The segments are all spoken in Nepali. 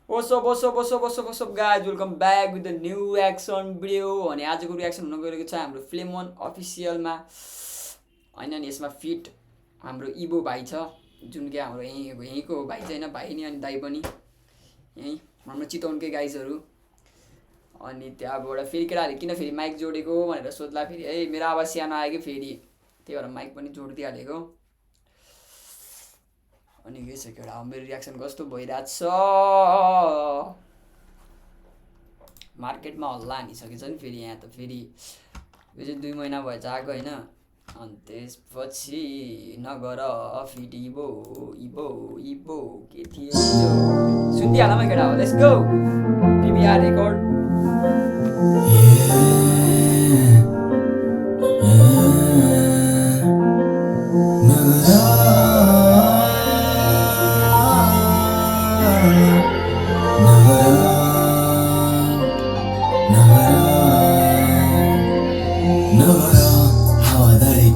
What's up guys, welcome back with the new reaction video. अनि आजको रियाक्सन हुन गएको छ हाम्रो फ्लेम वन अफिसियलमा हैन नि यसमा फिट हाम्रो इबो भाइ छ जुन कि हाम्रो यहीँको भाइ छ हैन भाइ नि अनि दाइ पनि यही हाम्रो चितवनकै गाइजहरु अनि त्यहाँबाट फेरि केटाले किन फेरि माइक जोडेको भनेर सोध्ला फेरि ए मेरो आवाज सानो आयो कि फेरि त्यही भएर माइक पनि जोड्दिहालेको अनि के छ केटा मेरो रियाक्सन कस्तो भइराछ मार्केटमा हल्ला हानिसकेछ नि फेरि यहाँ त फेरि यो चाहिँ 2 महिना भएछ आएको हैन अनि त्यसपछि नगर फिट इबो इबो इबो के थियो सुन्दिहालमा केटा हो लेट्स गो पीबीआर रेकर्ड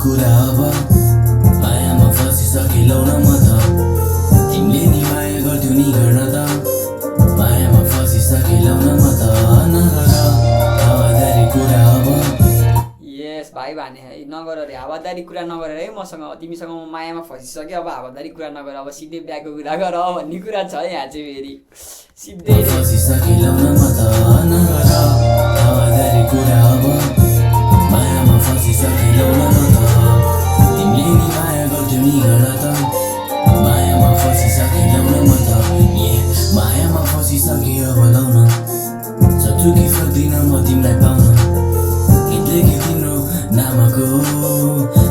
कुरा अब मायामा फसिसकिलौ न म त तिमीले नि माया गर्थ्यौ नि गर्न त मायामा फसिसकिलौ न म त नगर हावादारी कुरा अब यस भाइ भने है नगर रे हावादारी कुरा नगर रे मसँग तिमीसँग म मायामा फसिसके अब हावादारी कुरा नगर अब सिधै ब्यागको कुरा गर भन्ने कुरा छ यहाँ चाहिँ फेरि सिधै फसिसकिलौ न म त नगर हावादारी कुरा अब मायामा फसिसकिलौ न म त तिमीले नि माया गर्थ्यौ नि गर्न त मायामा फसिसकिलौ न म त मायामा फसिसके अब लौ न सक्छु कि सक्दिन म तिमीलाई पाउन गीत लेखे तिम्रो नामको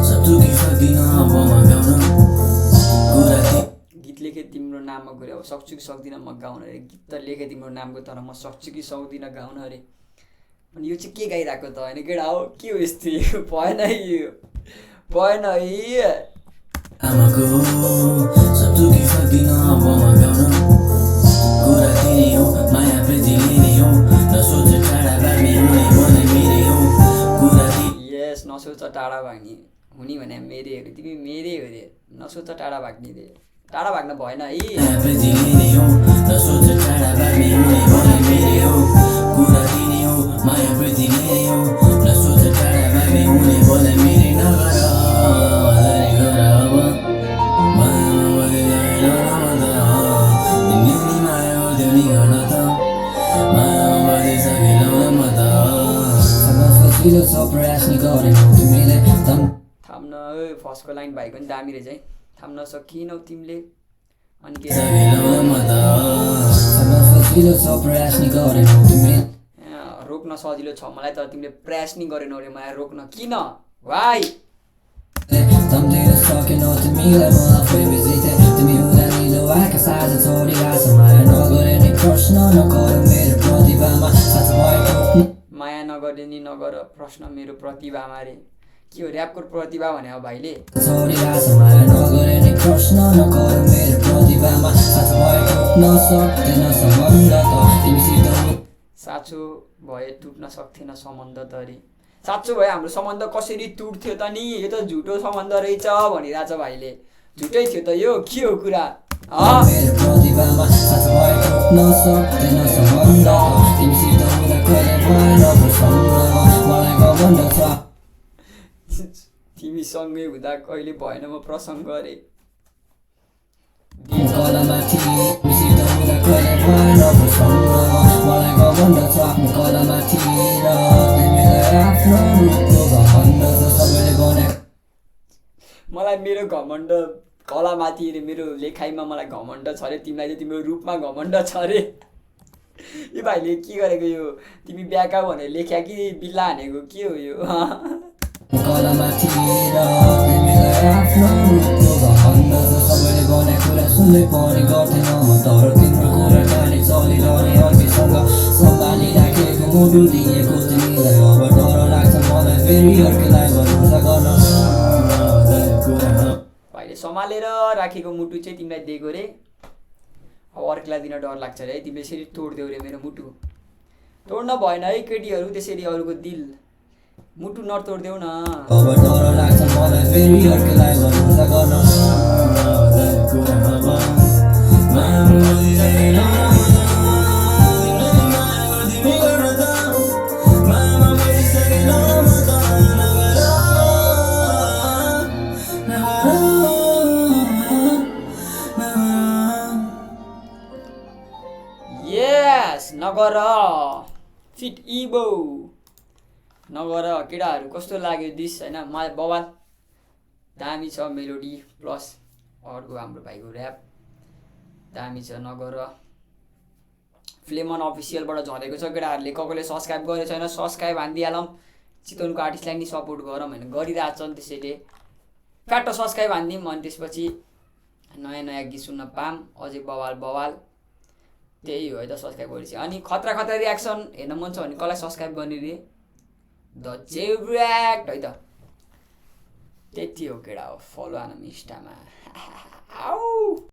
सक्छु कि सक्दिन अब म गाउन कुरा गीत लेखे तिम्रो नाममा गरे अब सक्छु कि सक्दिन म गाउन अरे गीत त लेखे तिम्रो नामको तर म सक्छु कि सक्दिन गाउन अरे अनि यो चाहिँ के गाइरहेको त हैन केटा हो के हो यस्तो भएन यो भएन है आमाको सक्छु कि सक्दिन अब म गाउन कुरा तिमी हो माया प्रीति लिने हो नसोच टाढा भाग्ने हुने भने मेरै हो कुरा यस नसोच टाढा भाग्ने हुने भने मेरै हो तिमी मेरै हो रे नसोच टाढा भाग्ने रे टाढा भाग्न भएन है माया प्रीति लिने हो नसोच टाढा भाग्ने हुने भने मेरै हो कुरा तिमी हो माया प्रीति लिने हो नसोच टाढा भाग्ने हुने भने मेरै नगर थाम्न फर्स्टको लाइन भाइको नि दामी रहेछ है थाम्न सकिनौ तिमीले अनि के रोक्न सजिलो छ मलाई तर तिमीले प्रयास नि गरेनौ रे मलाई रोक्न किन भाइ सम्झिन सकेनौ तिमीलाई म आफै बिर्सिथे तिमी हुँदा निलोआका साझा छोडिरहेछ माया नगरे नि प्रश्न नगर मेरो प्रतिभामा साथ भएको माया नगरे नि नगर प्रश्न मेरो प्रतिभामा रे के हो ऱ्यापको प्रतिभा भने हो भाइले छोडिरहेछ माया नगरे नि प्रश्न नगर मेरो प्रतिभामा साथ भएको नसक्दैन सम्बन्ध त तिमीसित साँचो भए टुट्न सक्थेन सम्बन्ध त रे साँचो भए हाम्रो सम्बन्ध कसरी टुट्थ्यो त नि यो त झुटो सम्बन्ध रहेछ भनिरहेछ भाइले झुटै थियो त यो के हो कुरा मेरो प्रतिभामा साथ भएको नसक्दैन सम्बन्ध तिमीसित हुँदा कहिले भएन प्रसङ्ग मलाई घमण्ड छ तिमीसँगै हुँदा कहिले भएन म प्रसङ्ग अरे कलामाथि तिमीसित हुँदा कहिले भएन प्रसङ्ग मलाई घमण्ड छ आफ्नो कलामाथि र तिमीलाई आफ्नो रूपको घमण्ड छ सबैले भने मलाई मेरो घमण्ड कलामाथि रे मेरो लेखाइमा मलाई घमण्ड छ रे तिमीलाई चाहिँ तिम्रो रूपमा घमण्ड छ रे यो भाइले के गरेको यो तिमी ब्याका भनेर लेख्या कि बिल्ला हानेको के हो यो कलामाथि र तिमीलाई आफ्नो रूपको घमण्ड छ सबैले भने कुरा सुन्दै पनि गर्थेन म तर तिम्रो कुरा काने चलिरहने अर्कैसँग सम्हालिराखेको मुटु दिएको तिमीलाई अब डर लाग्छ मलाई फेरि अर्कैलाई भरोसा गर्न भाइले सम्हालेर राखेको मुटु चाहिँ तिमीलाई दिएको रे अब अर्कैलाई दिन डर लाग्छ रे है तिमीले यसरी तोड्देऊ रे मेरो मुटु तोड्न भएन है केटीहरू त्यसरी अरूको दिल मुटु नतोड्देऊ न अब डर लाग्छ मलाई फेरि अर्कैलाई भरोसा गर्न नगर फिट इबो नगर केटाहरू कस्तो लाग्यो दिस होइन मलाई बवाल दामी छ मेलोडी प्लस अर्को हाम्रो भाइको ऱ्याप दामी छ नगर फ्लेमन अफिसियलबाट झरेको छ केटाहरूले कसले सब्सक्राइब गरेको छैन सब्सक्राइब हानिदिइहालौँ चितवनको आर्टिस्टलाई नि सपोर्ट गरौँ होइन गरिरहेको छ नि त्यसैले फ्याटो सब्सक्राइब हानिदिउँ अनि त्यसपछि नयाँ नयाँ गीत सुन्न पाम अझै बवाल बवाल त्यही हो है त सब्सक्राइब गरेपछि अनि खतरा खतरा रियाक्सन हेर्न मन छ भने कसलाई सब्सक्राइब गर्ने रे द जेब्र्याक्ट है त त्यति हो केटा हो फलो हानौँ इन्स्टामा आऊ